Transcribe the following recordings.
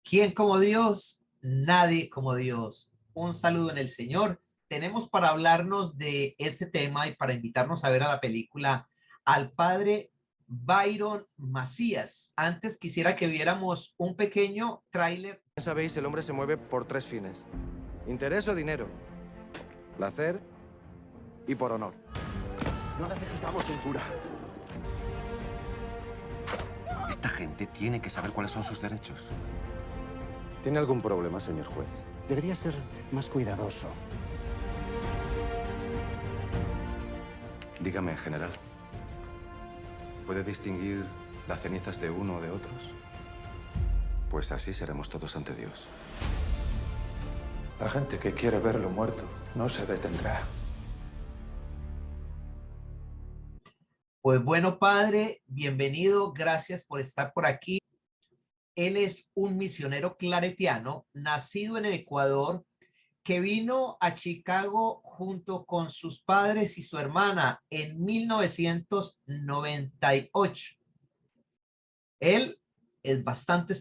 ¿Quién como Dios? Nadie como Dios. Un saludo en el Señor. Tenemos para hablarnos de este tema y para invitarnos a ver a la película al padre Byron Macías. Antes quisiera que viéramos un pequeño tráiler. Sabéis, el hombre se mueve por tres fines: interés o dinero, placer y por honor. No necesitamos un cura. Esta gente tiene que saber cuáles son sus derechos. ¿Tiene algún problema, señor juez? Debería ser más cuidadoso. Dígame, general. ¿Puede distinguir las cenizas de uno o de otros? Pues así seremos todos ante Dios. La gente que quiere verlo muerto no se detendrá. Pues bueno, padre, bienvenido. Gracias por estar por aquí. Él es un misionero claretiano, nacido en el Ecuador, que vino a Chicago junto con sus padres y su hermana en 1998. Él es bastante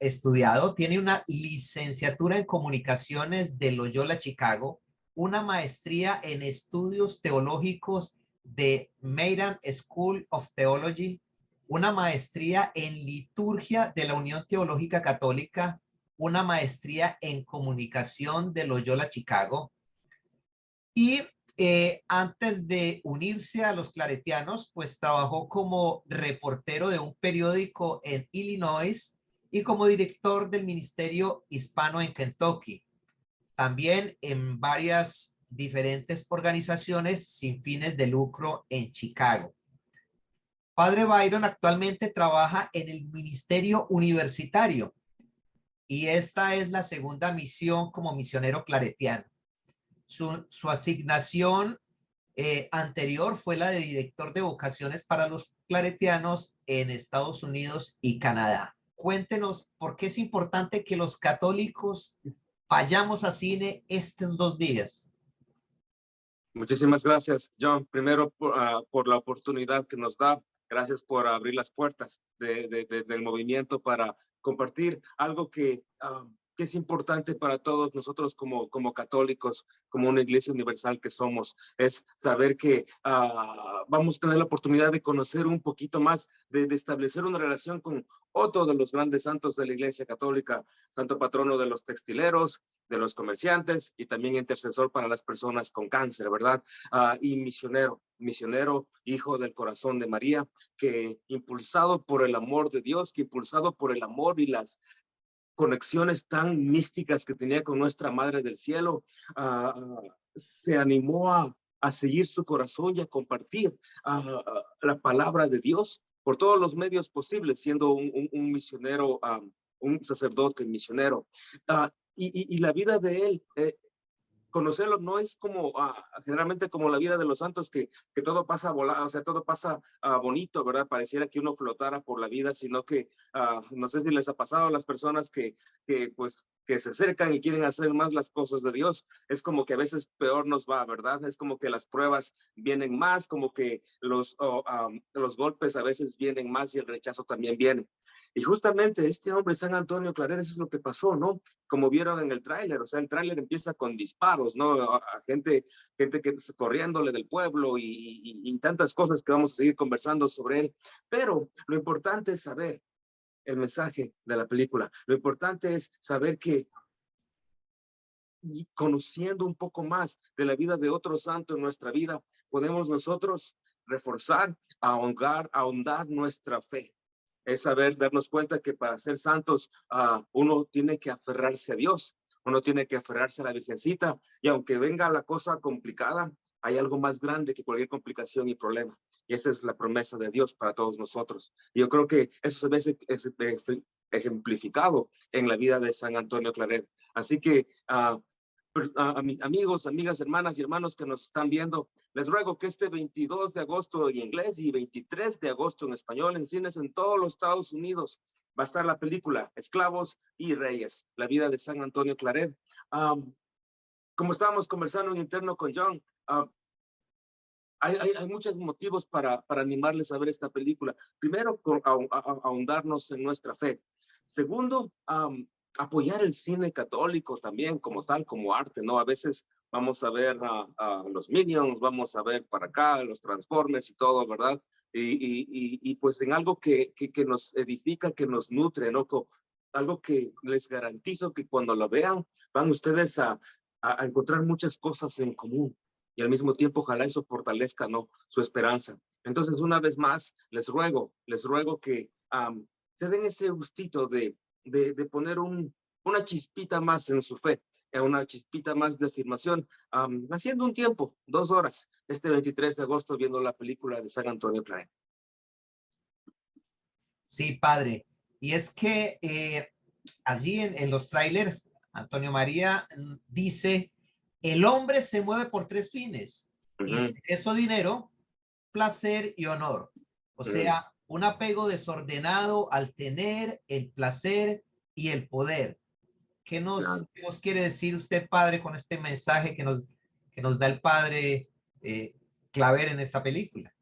estudiado, tiene una licenciatura en comunicaciones de Loyola Chicago, una maestría en estudios teológicos de Meiran School of Theology, una maestría en liturgia de la Unión Teológica Católica, una maestría en comunicación de Loyola Chicago y antes de unirse a los claretianos, pues trabajó como reportero de un periódico en Illinois y como director del Ministerio Hispano en Kentucky. También en varias diferentes organizaciones sin fines de lucro en Chicago. Padre Byron actualmente trabaja en el Ministerio Universitario y esta es la segunda misión como misionero claretiano. Su asignación anterior fue la de director de vocaciones para los claretianos en Estados Unidos y Canadá. Cuéntenos por qué es importante que los católicos vayamos a cine estos 2 días. Muchísimas gracias, John. Primero, por la oportunidad que nos da. Gracias por abrir las puertas del movimiento para compartir algo que es importante para todos nosotros como católicos, como una iglesia universal que somos. Es saber que vamos a tener la oportunidad de conocer un poquito más, de establecer una relación con otro de los grandes santos de la iglesia católica, santo patrono de los textileros, de los comerciantes y también intercesor para las personas con cáncer, ¿verdad? Y misionero, hijo del corazón de María, que impulsado por el amor de Dios, que impulsado por el amor y las conexiones tan místicas que tenía con nuestra Madre del Cielo, se animó a seguir su corazón y a compartir la palabra de Dios por todos los medios posibles, siendo un misionero, un sacerdote misionero. Y la vida de él, conocerlo no es como generalmente como la vida de los santos que todo pasa volado, o sea, todo pasa bonito, ¿verdad? Pareciera que uno flotara por la vida, sino que no sé si les ha pasado a las personas que se acercan y quieren hacer más las cosas de Dios. Es como que a veces peor nos va, ¿verdad? Es como que las pruebas vienen más, como que los golpes a veces vienen más y el rechazo también viene. Y justamente este hombre, San Antonio Claret, eso es lo que pasó, ¿no? Como vieron en el tráiler, o sea, el tráiler empieza con disparos, ¿no? A gente que corriéndole del pueblo y tantas cosas que vamos a seguir conversando sobre él. Pero lo importante es saber el mensaje de la película. Lo importante es saber que y conociendo un poco más de la vida de otro santo en nuestra vida, podemos nosotros reforzar, ahondar nuestra fe. Es saber, darnos cuenta que para ser santos uno tiene que aferrarse a Dios, uno tiene que aferrarse a la Virgencita, y aunque venga la cosa complicada, hay algo más grande que cualquier complicación y problema. Y esa es la promesa de Dios para todos nosotros. Y yo creo que eso se ve ejemplificado en la vida de San Antonio Claret. Así que a mis amigos, amigas, hermanas y hermanos que nos están viendo, les ruego que este 22 de agosto en inglés y 23 de agosto en español, en cines en todos los Estados Unidos, va a estar la película Esclavos y Reyes, la vida de San Antonio Claret. Como estábamos conversando en interno con John, hay muchos motivos para animarles a ver esta película. Primero, ahondarnos en nuestra fe. Segundo, apoyar el cine católico también como tal, como arte, ¿no? A veces vamos a ver a los Minions, vamos a ver para acá los Transformers y todo, ¿verdad? Y pues en algo que nos edifica, que nos nutre, ¿no? Algo que les garantizo que cuando lo vean van ustedes a encontrar muchas cosas en común y al mismo tiempo ojalá eso fortalezca, ¿no? Su esperanza. Entonces, una vez más, les ruego que se den ese gustito de poner una chispita más en su fe, una chispita más de afirmación, haciendo un tiempo, 2 horas, este 23 de agosto, viendo la película de San Antonio Claret. Sí, padre. Y es que allí en los trailers, Antonio María dice, el hombre se mueve por 3 fines, ingreso, dinero, placer y honor. O sea, un apego desordenado al tener el placer y el poder. ¿Qué nos quiere decir usted, padre, con este mensaje que nos da el padre Claver en esta película?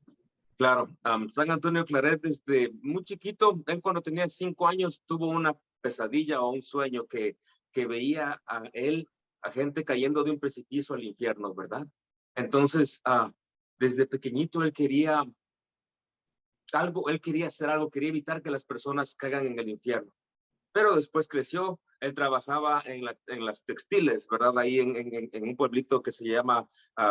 Claro, San Antonio Claret desde muy chiquito, él cuando tenía 5 años tuvo una pesadilla o un sueño que veía a gente cayendo de un precipicio al infierno, ¿verdad? Entonces, desde pequeñito él quería hacer algo, quería evitar que las personas caigan en el infierno. Pero después creció, él trabajaba en las textiles, ¿verdad? Ahí en un pueblito que se llama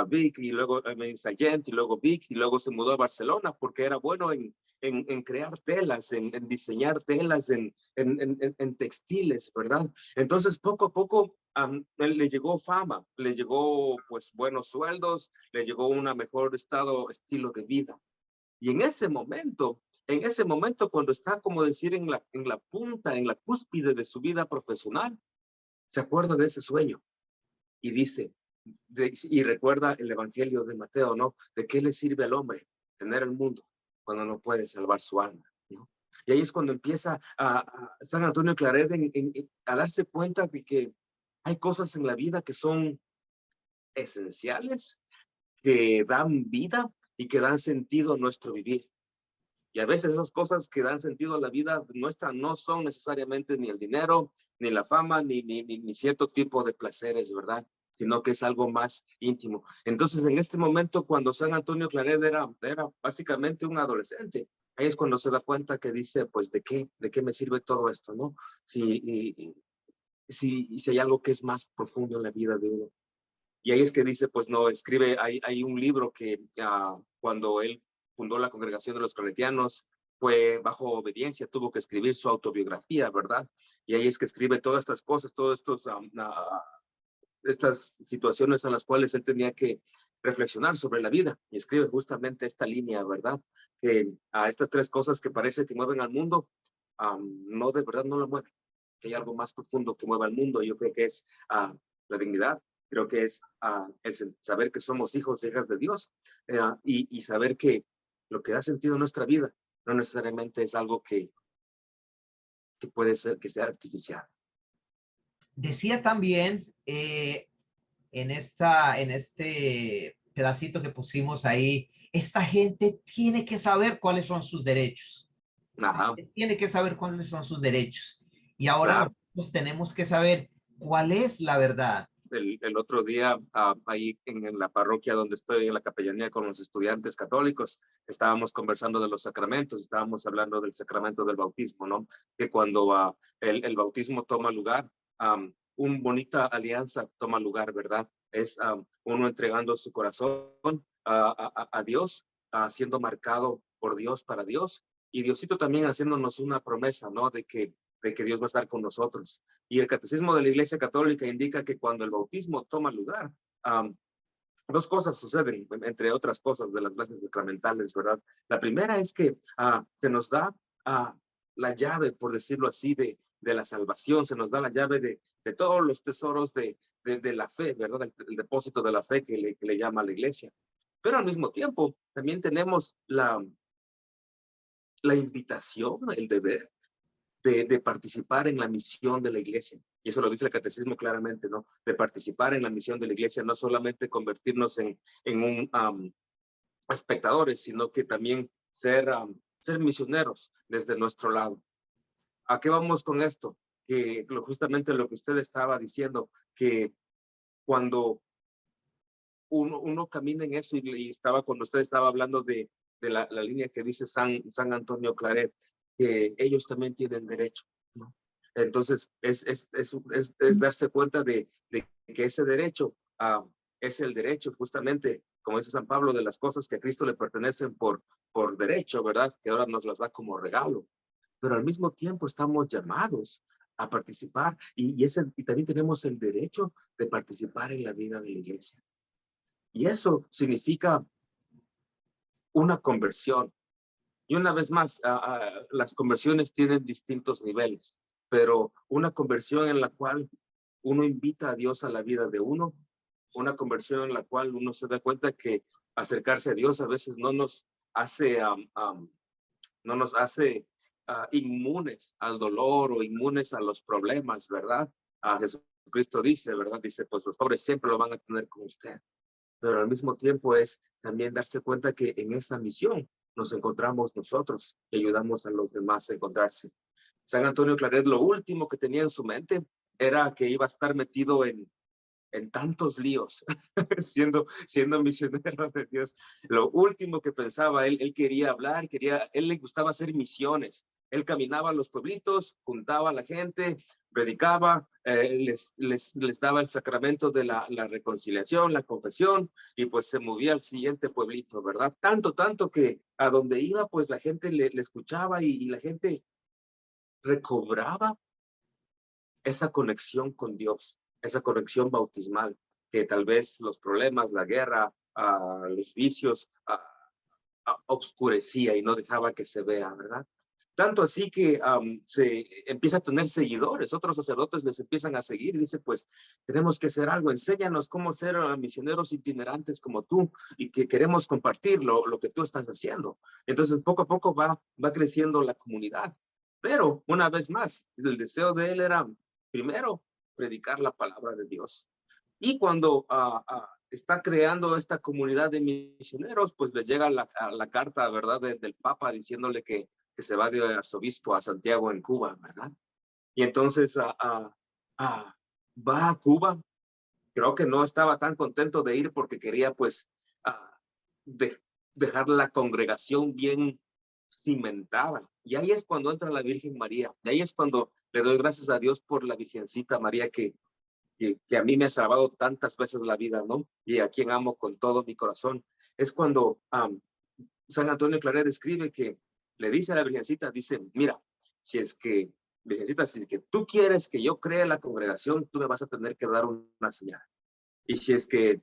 Vic, y luego en Sallent, y luego Vic, y luego se mudó a Barcelona porque era bueno en crear telas, en diseñar telas, en textiles, ¿verdad? Entonces, poco a poco, él le llegó fama, le llegó, pues, buenos sueldos, le llegó un mejor estilo de vida. Y en ese momento, cuando está, como decir, en la punta, en la cúspide de su vida profesional, se acuerda de ese sueño y dice, y recuerda el Evangelio de Mateo, ¿no? ¿De qué le sirve al hombre tener el mundo cuando no puede salvar su alma, ¿no? Y ahí es cuando empieza a San Antonio Claret a darse cuenta de que hay cosas en la vida que son esenciales, que dan vida y que dan sentido a nuestro vivir. Y a veces esas cosas que dan sentido a la vida nuestra no son necesariamente ni el dinero, ni la fama, ni cierto tipo de placeres, ¿verdad? Sino que es algo más íntimo. Entonces, en este momento, cuando San Antonio Claret era básicamente un adolescente, ahí es cuando se da cuenta que dice, pues, ¿de qué me sirve todo esto, no? Si hay algo que es más profundo en la vida de uno. Y ahí es que dice, pues no, escribe, hay un libro que cuando él fundó la Congregación de los Claretianos, fue bajo obediencia, tuvo que escribir su autobiografía, ¿verdad? Y ahí es que escribe todas estas cosas, todas estas situaciones en las cuales él tenía que reflexionar sobre la vida. Y escribe justamente esta línea, ¿verdad? Que a estas 3 cosas que parece que mueven al mundo, no, de verdad no la mueven. Que hay algo más profundo que mueve al mundo. Yo creo que es la dignidad. Creo que es el saber que somos hijos e hijas de Dios y saber que lo que da sentido a nuestra vida no necesariamente es algo que puede ser que sea artificial. Decía también en este pedacito que pusimos ahí, esta gente tiene que saber cuáles son sus derechos. Ajá. Tiene que saber cuáles son sus derechos. Y ahora Claro. nosotros tenemos que saber cuál es la verdad. El otro día, ahí en la parroquia donde estoy, en la capellanía con los estudiantes católicos, estábamos conversando de los sacramentos, estábamos hablando del sacramento del bautismo, ¿no? Que cuando el bautismo toma lugar, una bonita alianza toma lugar, ¿verdad? Es uno entregando su corazón a Dios, siendo marcado por Dios para Dios, y Diosito también haciéndonos una promesa, ¿no? De que Dios va a estar con nosotros. Y el Catecismo de la Iglesia Católica indica que cuando el bautismo toma lugar, 2 cosas suceden, entre otras cosas de las clases sacramentales, ¿verdad? La primera es que se nos da la llave, por decirlo así, de la salvación, se nos da la llave de todos los tesoros de la fe, ¿verdad? El depósito de la fe que le llama a la Iglesia. Pero al mismo tiempo, también tenemos la invitación, el deber de participar en la misión de la iglesia. Y eso lo dice el catecismo claramente, ¿no? De participar en la misión de la iglesia, no solamente convertirnos en un espectadores, sino que también ser misioneros desde nuestro lado. ¿A qué vamos con esto? justamente lo que usted estaba diciendo, que cuando uno camina en eso, y estaba cuando usted estaba hablando de la línea que dice San Antonio Claret, que ellos también tienen derecho, ¿no? Entonces, es darse cuenta de que ese derecho es el derecho, justamente, como dice San Pablo, de las cosas que a Cristo le pertenecen por derecho, ¿verdad? Que ahora nos las da como regalo. Pero al mismo tiempo estamos llamados a participar y también tenemos el derecho de participar en la vida de la iglesia. Y eso significa una conversión. Y una vez más, las conversiones tienen distintos niveles, pero una conversión en la cual uno invita a Dios a la vida de uno, una conversión en la cual uno se da cuenta que acercarse a Dios a veces no nos hace, inmunes al dolor o inmunes a los problemas, ¿verdad? Jesucristo dice, ¿verdad? Dice, pues los pobres siempre lo van a tener con usted. Pero al mismo tiempo es también darse cuenta que en esa misión nos encontramos nosotros y ayudamos a los demás a encontrarse. San Antonio Claret, lo último que tenía en su mente era que iba a estar metido en tantos líos, siendo misionero de Dios. Lo último que pensaba, él quería hablar, él le gustaba hacer misiones. Él caminaba a los pueblitos, juntaba a la gente, predicaba, les daba el sacramento de la reconciliación, la confesión, y pues se movía al siguiente pueblito, ¿verdad? Tanto que a donde iba, pues la gente le escuchaba y la gente recobraba esa conexión con Dios, esa conexión bautismal, que tal vez los problemas, la guerra, los vicios, obscurecía y no dejaba que se vea, ¿verdad? Tanto así que se empieza a tener seguidores, otros sacerdotes les empiezan a seguir y dice, pues tenemos que hacer algo, enséñanos cómo ser misioneros itinerantes como tú y que queremos compartir lo que tú estás haciendo. Entonces poco a poco va creciendo la comunidad. Pero una vez más, el deseo de él era primero predicar la palabra de Dios. Y cuando está creando esta comunidad de misioneros, pues les llega la carta, ¿verdad?, del Papa diciéndole que se va de arzobispo a Santiago en Cuba, ¿verdad? Y entonces va a Cuba. Creo que no estaba tan contento de ir porque quería pues dejar la congregación bien cimentada. Y ahí es cuando entra la Virgen María. Y ahí es cuando le doy gracias a Dios por la Virgencita María que a mí me ha salvado tantas veces la vida, ¿no? Y a quien amo con todo mi corazón. Es cuando San Antonio Claret escribe que le dice a la Virgencita, dice, mira, Virgencita, si es que tú quieres que yo cree la congregación, tú me vas a tener que dar una señal. Y si es que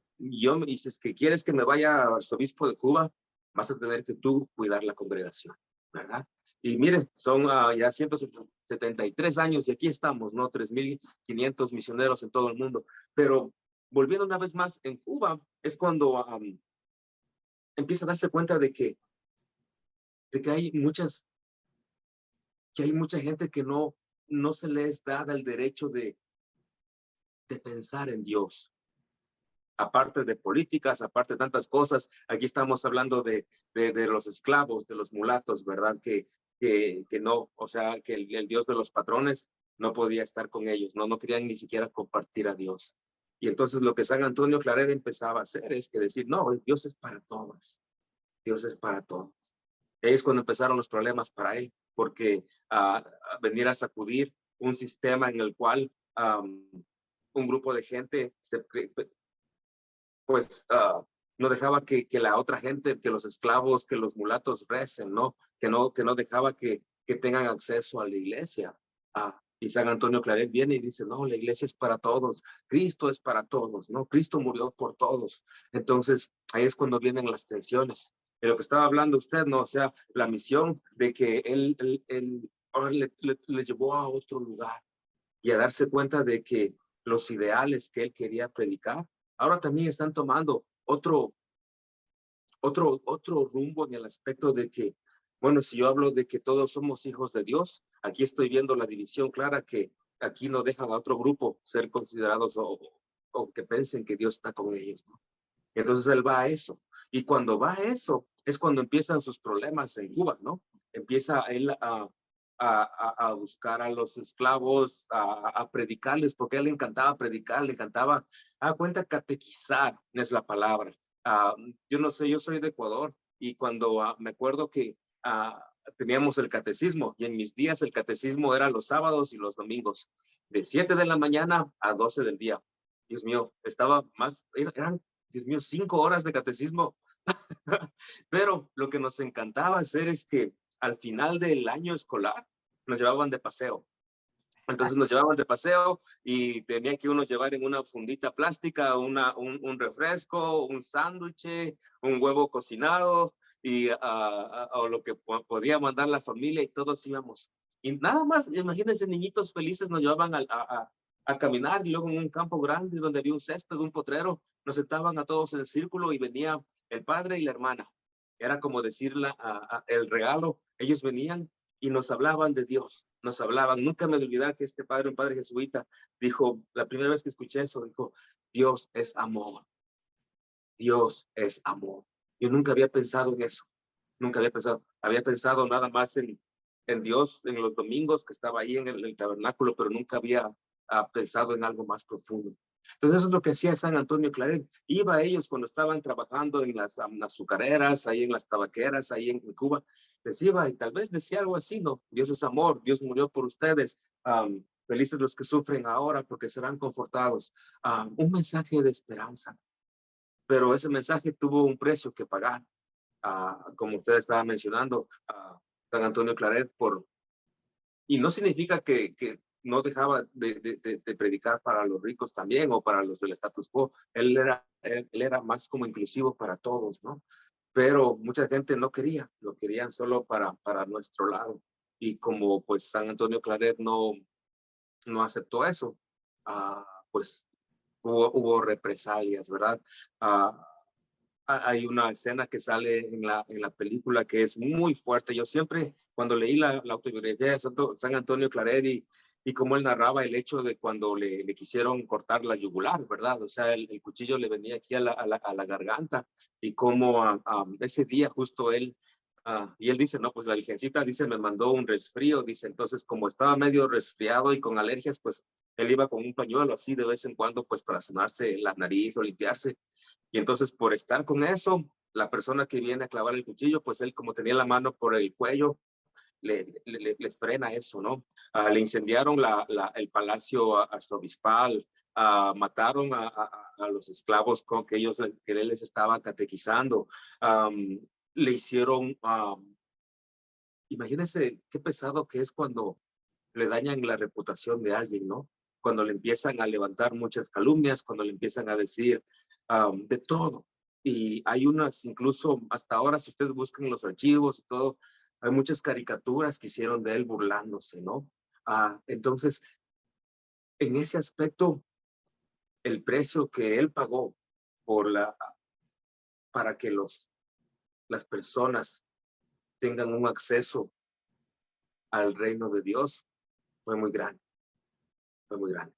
quieres que me vaya arzobispo de Cuba, vas a tener que tú cuidar la congregación, ¿verdad? Y mire, son ya 173 años y aquí estamos, ¿no? 3,500 misioneros en todo el mundo. Pero volviendo una vez más, en Cuba es cuando empieza a darse cuenta de que hay mucha gente que no se les da el derecho de pensar en Dios. Aparte de políticas, aparte de tantas cosas, aquí estamos hablando de los esclavos, de los mulatos, ¿verdad? Que no, o sea, que el Dios de los patrones no podía estar con ellos, no querían ni siquiera compartir a Dios. Y entonces lo que San Antonio Claret empezaba a hacer es que decir, no, Dios es para todos, Dios es para todos. Ahí es cuando empezaron los problemas para él, porque venir a sacudir un sistema en el cual un grupo de gente no dejaba que la otra gente, que los esclavos, que los mulatos recen, ¿no? Que no dejaba que tengan acceso a la iglesia. Y San Antonio Claret viene y dice, no, la iglesia es para todos, Cristo es para todos, ¿no? Cristo murió por todos. Entonces, ahí es cuando vienen las tensiones. De lo que estaba hablando usted, ¿no? O sea, la misión de que él ahora le llevó a otro lugar y a darse cuenta de que los ideales que él quería predicar ahora también están tomando otro rumbo en el aspecto de que, bueno, si yo hablo de que todos somos hijos de Dios, aquí estoy viendo la división clara que aquí no dejan a otro grupo ser considerados o que piensen que Dios está con ellos, ¿no? Entonces él va a eso. Y cuando va a eso, es cuando empiezan sus problemas en Cuba, ¿no? Empieza él a a buscar a los esclavos, a predicarles, porque a él le encantaba predicar, le encantaba, cuenta, catequizar es la palabra. Yo no sé, yo soy de Ecuador y cuando me acuerdo que teníamos el catecismo y en mis días el catecismo era los sábados y los domingos, de 7 de la mañana a 12 del día. Dios mío, estaba más, eran, Dios mío, 5 horas de catecismo. Pero lo que nos encantaba hacer es que al final del año escolar nos llevaban de paseo. Entonces nos llevaban de paseo y tenía que uno llevar en una fundita plástica un refresco, un sándwich, un huevo cocinado y o lo que podía mandar la familia y todos íbamos. Y nada más, imagínense, niñitos felices nos llevaban a caminar y luego en un campo grande donde había un césped, un potrero, nos sentaban a todos en círculo y venía el padre y la hermana. Era como decir el regalo. Ellos venían y nos hablaban de Dios, nos hablaban. Nunca me olvidar que este padre, un padre jesuita, dijo, la primera vez que escuché eso, dijo, Dios es amor. Dios es amor. Yo nunca había pensado en eso. Nunca había pensado nada más en Dios en los domingos que estaba ahí en el tabernáculo, pero nunca había pensado en algo más profundo. Entonces eso es lo que hacía San Antonio Claret. Iba a ellos cuando estaban trabajando en las azucareras, ahí en las tabaqueras, ahí en Cuba, les iba y tal vez decía algo así, ¿no? Dios es amor, Dios murió por ustedes, felices los que sufren ahora porque serán confortados. Un mensaje de esperanza, pero ese mensaje tuvo un precio que pagar, como usted estaba mencionando, San Antonio Claret, y no significa que no dejaba de predicar para los ricos también o para los del status quo. Él era más como inclusivo para todos, ¿no? Pero mucha gente no quería, lo querían solo para nuestro lado. Y como pues San Antonio Claret no aceptó eso, pues hubo represalias, ¿verdad? Hay una escena que sale en la película que es muy fuerte. Yo siempre, cuando leí la autobiografía de San Antonio Claret y cómo él narraba el hecho de cuando le quisieron cortar la yugular, ¿verdad? O sea, el cuchillo le venía aquí a la garganta y cómo ese día justo él, y él dice, no, pues la virgencita, dice, me mandó un resfrío, dice, entonces como estaba medio resfriado y con alergias, pues él iba con un pañuelo así de vez en cuando, pues para sonarse la nariz o limpiarse. Y entonces por estar con eso, la persona que viene a clavar el cuchillo, pues él como tenía la mano por el cuello, le frena eso, ¿no? Le incendiaron el palacio arzobispal, mataron a los esclavos que él les estaba catequizando, le hicieron, imagínense qué pesado que es cuando le dañan la reputación de alguien, ¿no? Cuando le empiezan a levantar muchas calumnias, cuando le empiezan a decir de todo. Y hay unas, incluso hasta ahora, si ustedes buscan los archivos y todo, hay muchas caricaturas que hicieron de él burlándose, ¿no? Entonces, en ese aspecto, el precio que él pagó para que las personas tengan un acceso al reino de Dios fue muy grande, fue muy grande.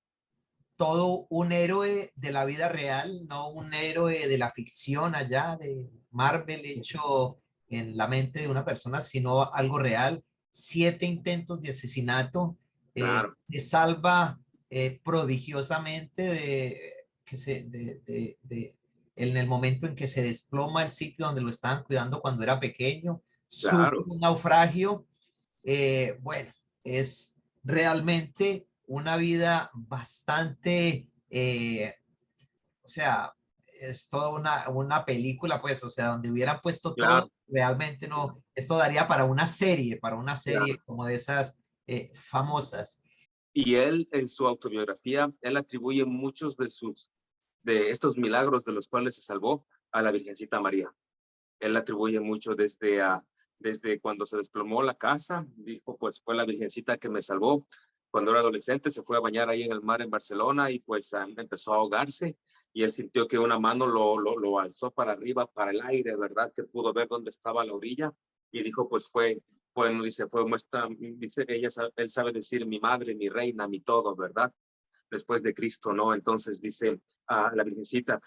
Todo un héroe de la vida real, no un héroe de la ficción allá de Marvel hecho en la mente de una persona, sino algo real. 7 intentos de asesinato, Claro. se salva prodigiosamente en el momento en que se desploma el sitio donde lo estaban cuidando cuando era pequeño, sufre Claro. un naufragio. Bueno, es realmente una vida bastante, o sea, es toda una película, pues, o sea, donde hubieran puesto todo, Claro. realmente no, esto daría para una serie Claro. como de esas famosas. Y él, en su autobiografía, él atribuye muchos de estos milagros de los cuales se salvó a la Virgencita María. Él atribuye mucho desde cuando se desplomó la casa, dijo, pues fue la Virgencita que me salvó. Cuando era adolescente se fue a bañar ahí en el mar en Barcelona y pues empezó a ahogarse y él sintió que una mano lo alzó para arriba, para el aire, ¿verdad? Que pudo ver dónde estaba la orilla y dijo, pues dice, él sabe decir mi madre, mi reina, mi todo, ¿verdad? después de Cristo, ¿no? Entonces dice la Virgencita,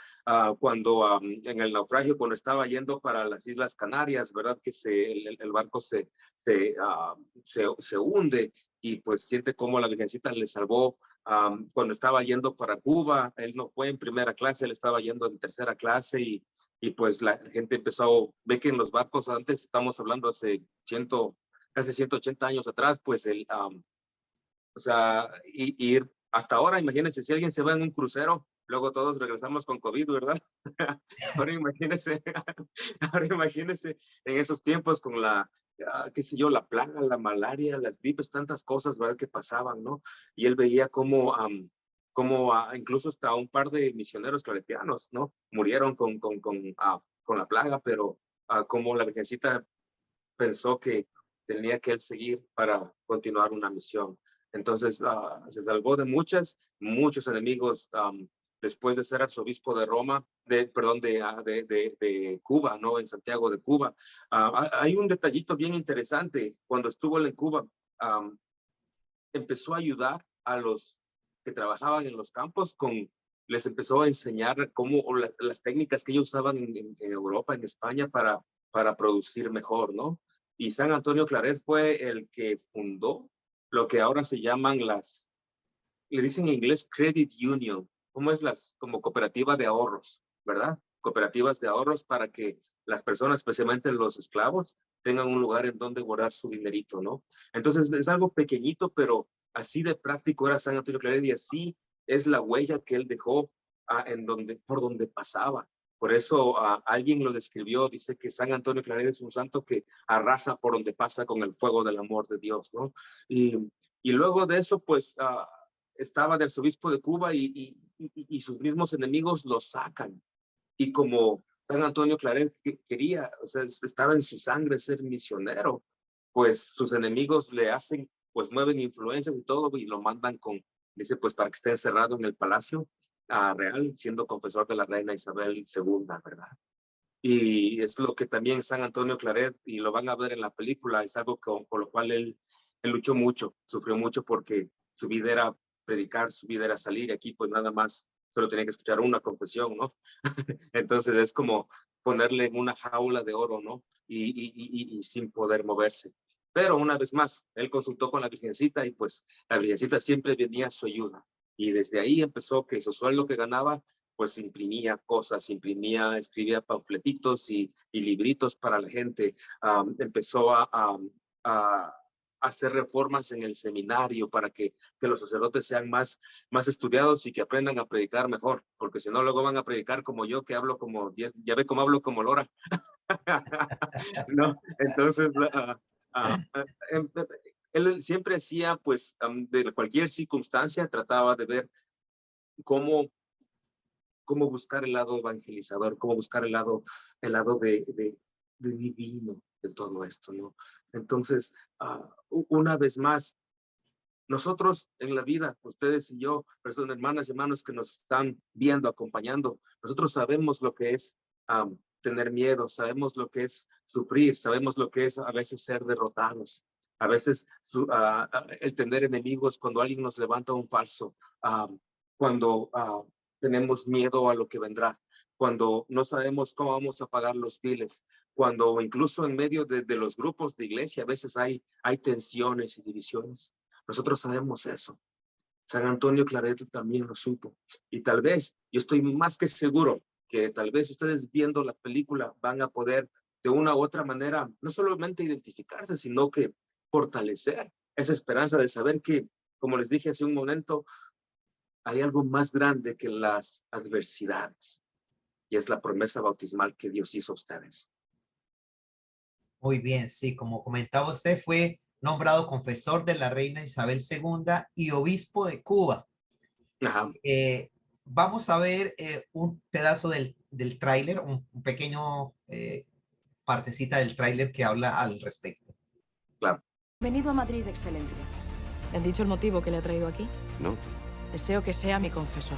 cuando en el naufragio, cuando estaba yendo para las Islas Canarias, ¿verdad? Que el barco se hunde y pues siente cómo la Virgencita le salvó. Cuando estaba yendo para Cuba, él no fue en primera clase, él estaba yendo en tercera clase y pues la gente empezó, ve que en los barcos antes, estamos hablando hace casi 180 años atrás, pues o sea, ir hasta ahora, imagínense, si alguien se va en un crucero, luego todos regresamos con COVID, ¿verdad? Ahora imagínense, ahora imagínense en esos tiempos con qué sé yo, la plaga, la malaria, las gripes, tantas cosas, ¿verdad? Que pasaban, ¿no? Y él veía cómo incluso hasta un par de misioneros claretianos, ¿no? Murieron con la plaga, pero como la Virgencita pensó que tenía que él seguir para continuar una misión. Entonces se salvó de muchos enemigos después de ser arzobispo de Roma, de Cuba, ¿no? En Santiago de Cuba. Hay un detallito bien interesante. Cuando estuvo en Cuba, empezó a ayudar a los que trabajaban en los campos les empezó a enseñar cómo las técnicas que ellos usaban en Europa, en España, para producir mejor, ¿no? Y San Antonio Claret fue el que fundó lo que ahora se llaman le dicen en inglés Credit Union, como cooperativa de ahorros, ¿verdad? Cooperativas de ahorros para que las personas, especialmente los esclavos, tengan un lugar en donde guardar su dinerito, ¿no? Entonces es algo pequeñito, pero así de práctico era San Antonio Claret y así es la huella que él dejó por donde pasaba. Por eso alguien lo describió, dice que San Antonio Claret es un santo que arrasa por donde pasa con el fuego del amor de Dios, ¿no? Y luego de eso, pues, estaba de arzobispo de Cuba y sus mismos enemigos lo sacan. Y como San Antonio Claret quería, o sea, estaba en su sangre ser misionero, pues sus enemigos pues mueven influencias y todo y lo mandan dice, pues para que esté encerrado en el palacio real, siendo confesor de la reina Isabel II, ¿verdad? Y es lo que también San Antonio Claret, y lo van a ver en la película, es algo con lo cual él luchó mucho, sufrió mucho porque su vida era predicar, su vida era salir, y aquí pues nada más solo tenía que escuchar una confesión, ¿no? Entonces es como ponerle en una jaula de oro, ¿no? Y sin poder moverse. Pero una vez más, él consultó con la Virgencita y pues la Virgencita siempre venía a su ayuda. Y desde ahí empezó que su sueldo que ganaba, pues imprimía cosas, escribía panfletitos y libritos para la gente. Empezó a hacer reformas en el seminario para que los sacerdotes sean más estudiados y que aprendan a predicar mejor, porque si no luego van a predicar como yo, que hablo como, ya ve cómo hablo como lora. ¿No? Entonces, él siempre hacía, pues, de cualquier circunstancia, trataba de ver cómo buscar el lado evangelizador, cómo buscar el lado de divino de todo esto, ¿no? Entonces, una vez más, nosotros en la vida, ustedes y yo, personas, hermanas y hermanos que nos están viendo, acompañando, nosotros sabemos lo que es tener miedo, sabemos lo que es sufrir, sabemos lo que es a veces ser derrotados, a veces el tener enemigos cuando alguien nos levanta un falso, cuando tenemos miedo a lo que vendrá, cuando no sabemos cómo vamos a pagar los biles, cuando incluso en medio de los grupos de iglesia a veces hay tensiones y divisiones. Nosotros sabemos eso. San Antonio Claret también lo supo. Y tal vez, yo estoy más que seguro que tal vez ustedes viendo la película van a poder de una u otra manera no solamente identificarse, sino que fortalecer esa esperanza de saber que, como les dije hace un momento, hay algo más grande que las adversidades. Y es la promesa bautismal que Dios hizo a ustedes. Muy bien, sí, como comentaba usted, fue nombrado confesor de la reina Isabel II y obispo de Cuba. Ajá. Vamos a ver un pedazo del tráiler, un pequeño partecita del tráiler que habla al respecto. Claro. Venido a Madrid, Excelencia. ¿Le han dicho el motivo que le ha traído aquí? No. Deseo que sea mi confesor.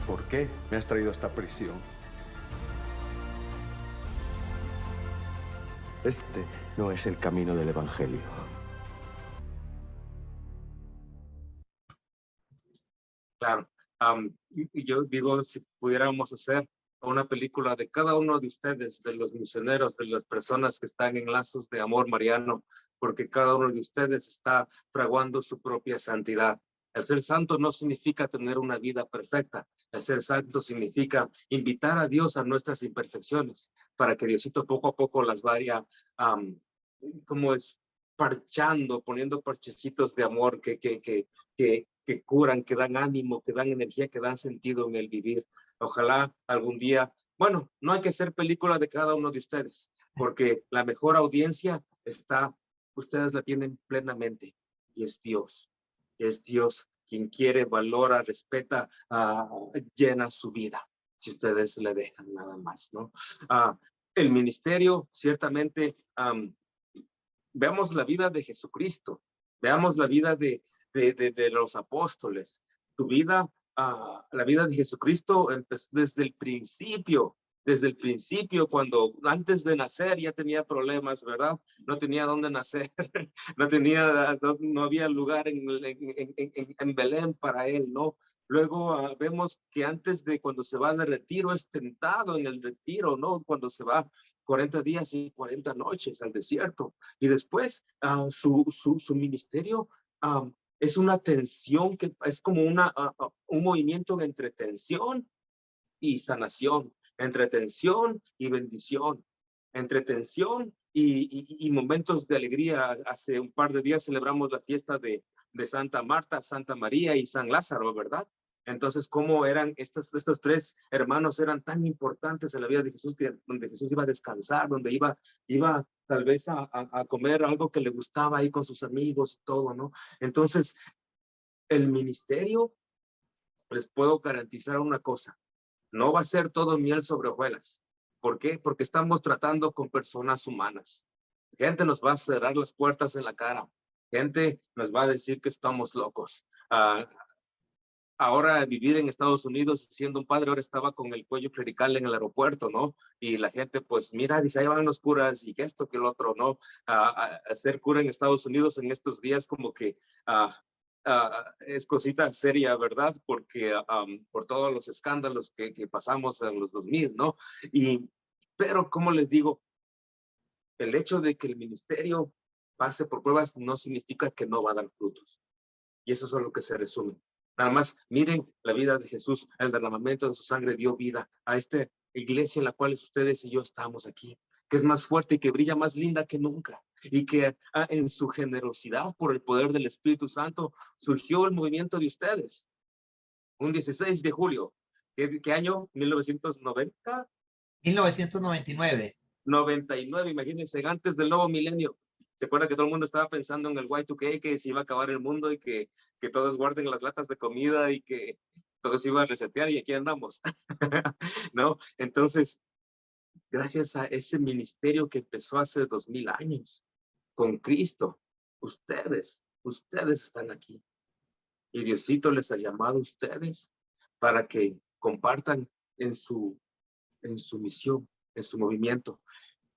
¿Por qué me has traído a esta prisión? Este no es el camino del Evangelio. Claro. Y yo digo, si pudiéramos hacer una película de cada uno de ustedes, de los misioneros, de las personas que están en lazos de amor mariano, porque cada uno de ustedes está fraguando su propia santidad. El ser santo no significa tener una vida perfecta. El ser santo significa invitar a Dios a nuestras imperfecciones para que Diosito poco a poco las vaya, como es, parchando, poniendo parchecitos de amor que curan, que dan ánimo, que dan energía, que dan sentido en el vivir. Ojalá algún día, bueno, no hay que hacer película de cada uno de ustedes, porque la mejor audiencia está, ustedes la tienen plenamente, y es Dios. Es Dios quien quiere, valora, respeta, llena su vida, si ustedes le dejan nada más, ¿no? El ministerio, ciertamente, veamos la vida de Jesucristo, veamos la vida de los apóstoles. Tu vida, la vida de Jesucristo empezó desde el principio, cuando antes de nacer ya tenía problemas, ¿verdad? No tenía dónde nacer, no había lugar en Belén para él, ¿no? Luego vemos que antes de cuando se va de retiro, es tentado en el retiro, ¿no? Cuando se va 40 días y 40 noches al desierto. Y después su ministerio es una tensión, que es como un movimiento entre tensión y sanación, entre tensión y bendición, entre tensión y momentos de alegría. Hace un par de días celebramos la fiesta de Santa Marta, Santa María y San Lázaro, ¿verdad? Entonces, ¿cómo eran estos tres hermanos eran tan importantes en la vida de Jesús, donde Jesús iba a descansar, donde iba tal vez a comer algo que le gustaba ahí con sus amigos y todo, ¿no? Entonces, el ministerio, les puedo garantizar una cosa, no va a ser todo miel sobre hojuelas. ¿Por qué? Porque estamos tratando con personas humanas. Gente nos va a cerrar las puertas en la cara. Gente nos va a decir que estamos locos. Ahora vivir en Estados Unidos siendo un padre, ahora estaba con el cuello clerical en el aeropuerto, ¿no? Y la gente pues mira, dice, ahí van los curas y que esto, que el otro, ¿no? Ser cura en Estados Unidos en estos días como que es cosita seria, ¿verdad? Porque por todos los escándalos que pasamos en los 2000, ¿no? Pero como les digo, el hecho de que el ministerio pase por pruebas no significa que no va a dar frutos. Y eso es a lo que se resume. Nada más miren la vida de Jesús, el derramamiento de su sangre dio vida a esta iglesia en la cual ustedes y yo estamos aquí, que es más fuerte y que brilla más linda que nunca, y que en su generosidad por el poder del Espíritu Santo surgió el movimiento de ustedes. Un 16 de julio, ¿qué año? 1990. 1999. 99, imagínense, antes del nuevo milenio. ¿Se acuerda que todo el mundo estaba pensando en el Y2K, que se iba a acabar el mundo y que todos guarden las latas de comida y que todo se iba a resetear y aquí andamos? ¿No? Entonces, gracias a ese ministerio que empezó hace 2000 años con Cristo, ustedes están aquí. Y Diosito les ha llamado a ustedes para que compartan en su misión, en su movimiento.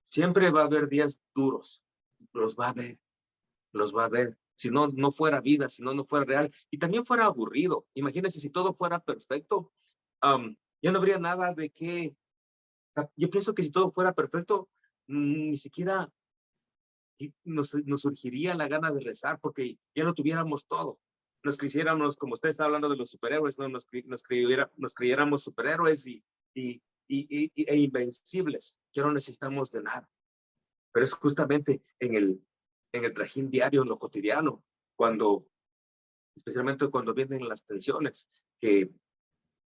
Siempre va a haber días duros, los va a ver. Si no, no fuera vida, si no, no fuera real, y también fuera aburrido. Imagínense si todo fuera perfecto, ya no habría nada de qué. Yo pienso que si todo fuera perfecto, ni siquiera nos surgiría la gana de rezar, porque ya lo tuviéramos todo. Nos creyéramos, como usted está hablando de los superhéroes, ¿no? Nos creyéramos superhéroes e invencibles, que no necesitamos de nada. Pero es justamente en el trajín diario, en lo cotidiano, especialmente cuando vienen las tensiones, que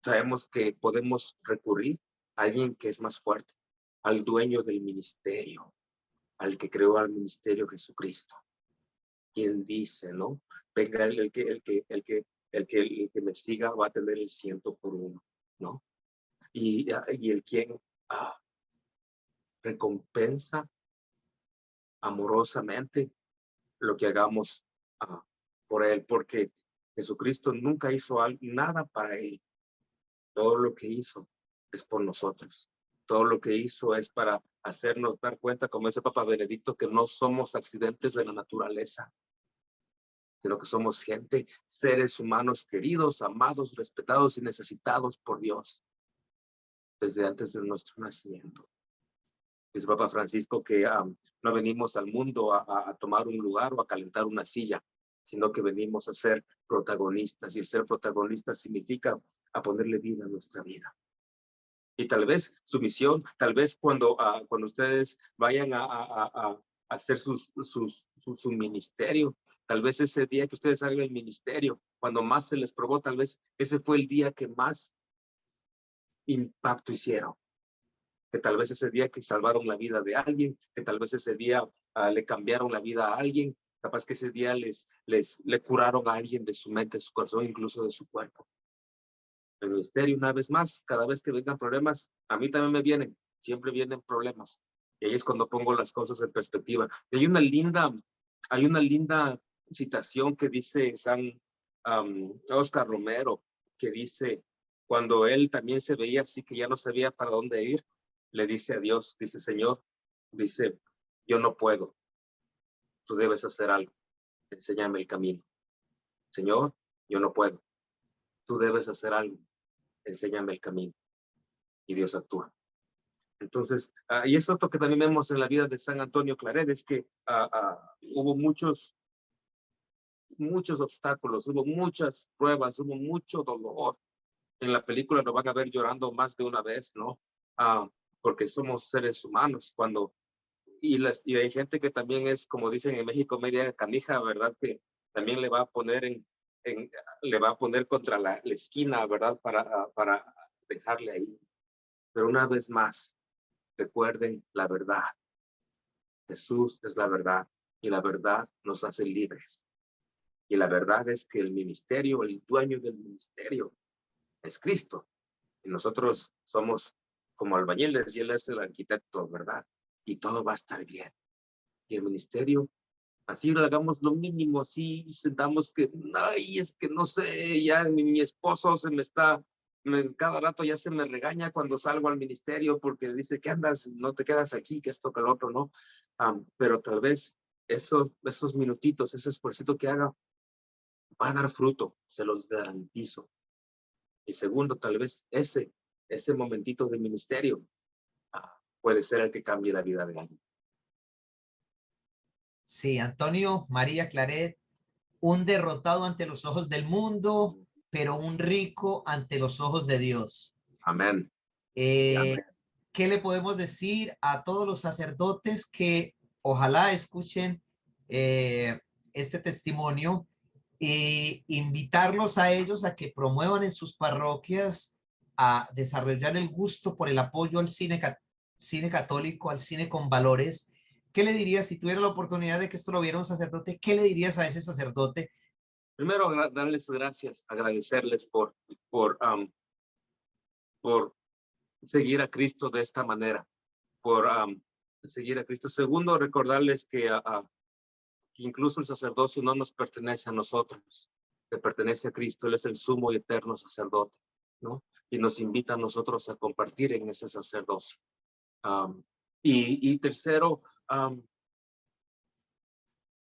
sabemos que podemos recurrir a alguien que es más fuerte, al dueño del ministerio, al que creó al ministerio, Jesucristo, quien dice, ¿no? Venga, el que me siga va a tener el 100 por 1, ¿no? Y el quien recompensa amorosamente lo que hagamos por él, porque Jesucristo nunca hizo nada para él. Todo lo que hizo es por nosotros. Todo lo que hizo es para hacernos dar cuenta, como dice Papa Benedicto, que no somos accidentes de la naturaleza. sino que somos gente, seres humanos queridos, amados, respetados y necesitados por Dios desde antes de nuestro nacimiento. Dice Papa Francisco que no venimos al mundo a tomar un lugar o a calentar una silla, sino que venimos a ser protagonistas, y el ser protagonistas significa a ponerle vida a nuestra vida. Y tal vez su misión, tal vez cuando ustedes vayan a hacer su ministerio, tal vez ese día que ustedes hagan el ministerio, cuando más se les probó, tal vez ese fue el día que más impacto hicieron. Que tal vez ese día que salvaron la vida de alguien, que tal vez ese día le cambiaron la vida a alguien, capaz que ese día le curaron a alguien de su mente, de su corazón, incluso de su cuerpo. El ministerio, una vez más, cada vez que vengan problemas, a mí también me vienen, siempre vienen problemas. Y ahí es cuando pongo las cosas en perspectiva. Y hay una linda citación que dice San Oscar Romero, que dice, cuando él también se veía así que ya no sabía para dónde ir, le dice a Dios, dice, Señor, dice, yo no puedo, tú debes hacer algo, enséñame el camino. Señor, yo no puedo, tú debes hacer algo, enséñame el camino. Y Dios actúa. Entonces, y eso es lo que también vemos en la vida de San Antonio Claret, es que hubo muchos obstáculos, hubo muchas pruebas, hubo mucho dolor. En la película lo van a ver llorando más de una vez, ¿no? Porque somos seres humanos. Y hay gente que también es, como dicen en México, media canija, ¿verdad? Que también le va a poner le va a poner contra la esquina, ¿verdad? Para dejarle ahí. Pero una vez más, recuerden la verdad. Jesús es la verdad y la verdad nos hace libres. Y la verdad es que el ministerio, el dueño del ministerio es Cristo. Y nosotros somos como albañiles y Él es el arquitecto, ¿verdad? Y todo va a estar bien. Y el ministerio, así lo hagamos lo mínimo, así sentamos que, ay, es que no sé, ya mi esposo cada rato ya se me regaña cuando salgo al ministerio porque dice, ¿qué andas? No te quedas aquí, que esto, que el otro, ¿no? Pero tal vez esos minutitos, ese esfuercito que haga, va a dar fruto, se los garantizo. Y segundo, tal vez ese momentito de ministerio puede ser el que cambie la vida de alguien. Sí, Antonio María Claret, un derrotado ante los ojos del mundo, pero un rico ante los ojos de Dios. Amén. ¿Qué le podemos decir a todos los sacerdotes que ojalá escuchen este testimonio e invitarlos a ellos a que promuevan en sus parroquias a desarrollar el gusto por el apoyo al cine católico, al cine con valores? ¿Qué le dirías si tuviera la oportunidad de que esto lo viera un sacerdote? ¿Qué le dirías a ese sacerdote? Primero, darles gracias, agradecerles por seguir a Cristo de esta manera, por seguir a Cristo. Segundo, recordarles que incluso el sacerdocio no nos pertenece a nosotros, le pertenece a Cristo. Él es el sumo y eterno sacerdote, ¿no? Y nos invita a nosotros a compartir en ese sacerdocio. Y tercero,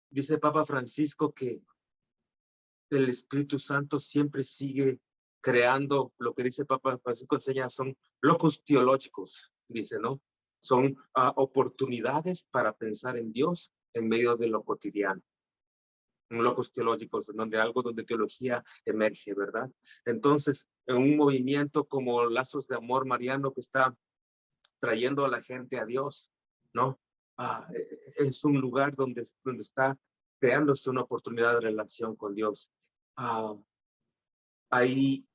dice Papa Francisco que el Espíritu Santo siempre sigue creando, lo que dice Papa Francisco enseña, son locus teológicos, dice, ¿no? Son oportunidades para pensar en Dios en medio de lo cotidiano. Locus teológicos, donde teología emerge, ¿verdad? Entonces, en un movimiento como Lazos de Amor Mariano que está trayendo a la gente a Dios, ¿no? Es un lugar donde está creándose una oportunidad de relación con Dios. Hay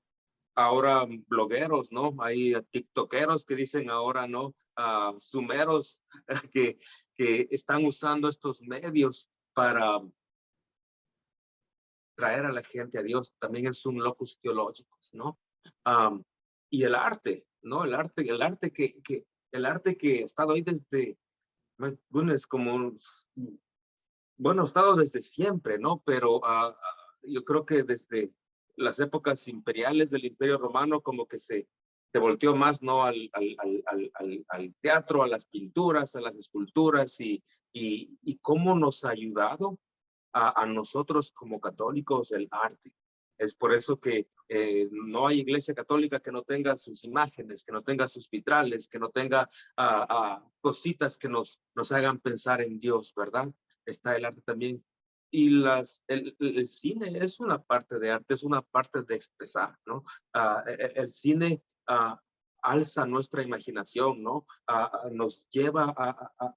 ahora blogueros, ¿no? Hay tiktokeros que dicen ahora, ¿no? Sumeros que están usando estos medios para traer a la gente a Dios. También es un locus teológicos, ¿no? Y el arte, ¿no? El arte que ha estado ahí desde, bueno, es como, bueno, ha estado desde siempre, ¿no? Pero yo creo que desde las épocas imperiales del Imperio Romano como que se volteó más, ¿no? al teatro, a las pinturas, a las esculturas y cómo nos ha ayudado a nosotros como católicos el arte. Es por eso que no hay iglesia católica que no tenga sus imágenes, que no tenga sus vitrales, que no tenga cositas que nos hagan pensar en Dios, ¿verdad? Está el arte también. Y el cine es una parte de arte, es una parte de expresar, ¿no? El cine alza nuestra imaginación, ¿no? Nos lleva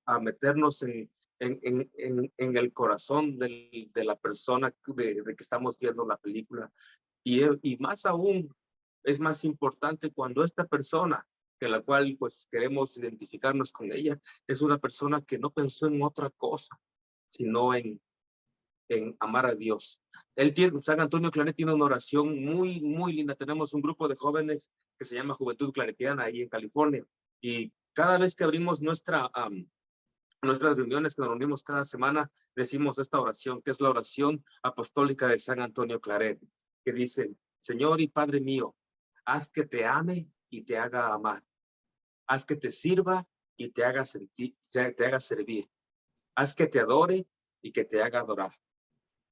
a meternos en el corazón de la persona de que estamos viendo la película. Y más aún, es más importante cuando esta persona, que la cual pues queremos identificarnos con ella, es una persona que no pensó en otra cosa, sino en amar a Dios. San Antonio Claret tiene una oración muy, muy linda. Tenemos un grupo de jóvenes que se llama Juventud Claretiana ahí en California. Y cada vez que abrimos nuestras reuniones, que nos reunimos cada semana, decimos esta oración, que es la oración apostólica de San Antonio Claret, que dice: Señor y Padre mío, haz que te ame y te haga amar. Haz que te sirva y te haga servir. Haz que te adore y que te haga adorar.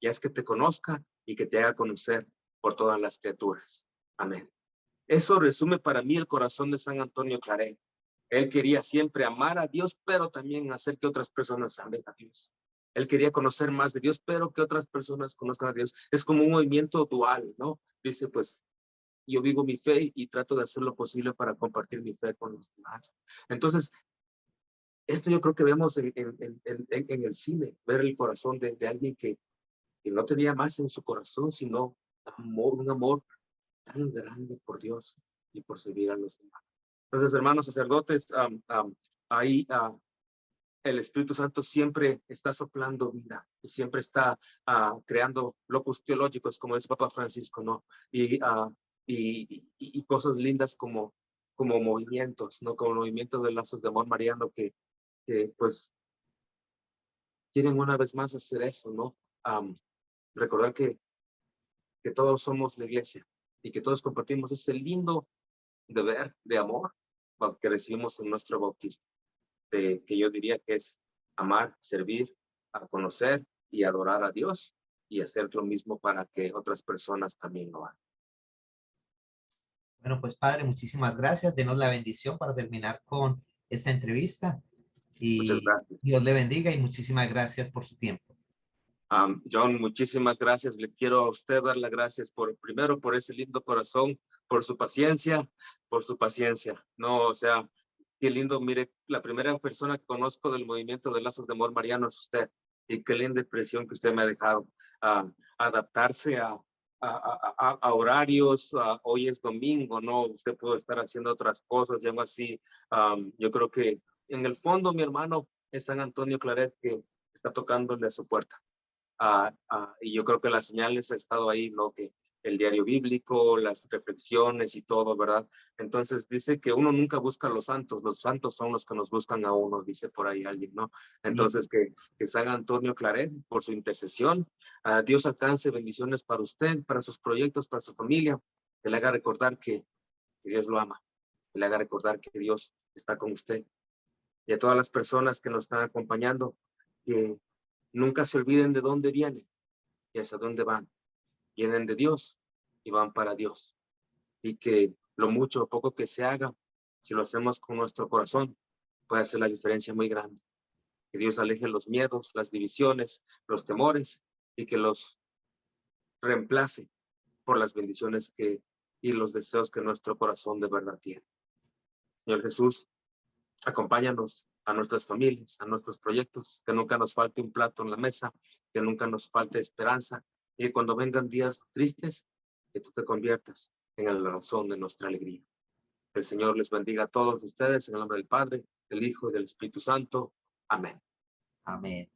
Y haz que te conozca y que te haga conocer por todas las criaturas. Amén. Eso resume para mí el corazón de San Antonio Claret. Él quería siempre amar a Dios, pero también hacer que otras personas amen a Dios. Él quería conocer más de Dios, pero que otras personas conozcan a Dios. Es como un movimiento dual, ¿no? Dice, pues, yo vivo mi fe y trato de hacer lo posible para compartir mi fe con los demás. Entonces, esto yo creo que vemos en el cine, ver el corazón de alguien que no tenía más en su corazón, sino un amor tan grande por Dios y por servir a los demás. Entonces, hermanos sacerdotes, ahí el Espíritu Santo siempre está soplando vida y siempre está creando locus teológicos, como dice Papa Francisco, ¿no? Y cosas lindas como movimientos, ¿no? Como movimientos de lazos de amor mariano que pues quieren una vez más hacer eso, ¿no? Recordar que todos somos la iglesia y que todos compartimos ese lindo deber de amor que recibimos en nuestro bautismo, que yo diría que es amar, servir, a conocer y adorar a Dios y hacer lo mismo para que otras personas también lo hagan. Bueno, pues Padre, muchísimas gracias. Denos la bendición para terminar con esta entrevista. Muchas Y gracias. Dios le bendiga y muchísimas gracias por su tiempo. John, muchísimas gracias. Le quiero a usted dar las gracias primero por ese lindo corazón, por su paciencia, No, o sea, qué lindo. Mire, la primera persona que conozco del movimiento de lazos de amor mariano es usted. Y qué linda impresión que usted me ha dejado. Adaptarse a horarios. Hoy es domingo, ¿no? Usted puede estar haciendo otras cosas y algo así. Yo creo que en el fondo, mi hermano, es San Antonio Claret que está tocándole a su puerta. Y yo creo que las señales ha estado ahí, ¿no? Que el diario bíblico, las reflexiones y todo, ¿verdad? Entonces dice que uno nunca busca a los santos son los que nos buscan a uno, dice por ahí alguien, ¿no? Entonces que San Antonio Claret, por su intercesión, Dios alcance bendiciones para usted, para sus proyectos, para su familia, que le haga recordar que Dios lo ama, que le haga recordar que Dios está con usted. Y a todas las personas que nos están acompañando, que nunca se olviden de dónde vienen y hacia dónde van. Vienen de Dios y van para Dios. Y que lo mucho o poco que se haga, si lo hacemos con nuestro corazón, puede hacer la diferencia muy grande. Que Dios aleje los miedos, las divisiones, los temores y que los reemplace por las bendiciones y los deseos que nuestro corazón de verdad tiene. Señor Jesús, acompáñanos a nuestras familias, a nuestros proyectos, que nunca nos falte un plato en la mesa, que nunca nos falte esperanza, y que cuando vengan días tristes, que tú te conviertas en la razón de nuestra alegría. Que el Señor les bendiga a todos ustedes, en el nombre del Padre, del Hijo y del Espíritu Santo. Amén. Amén.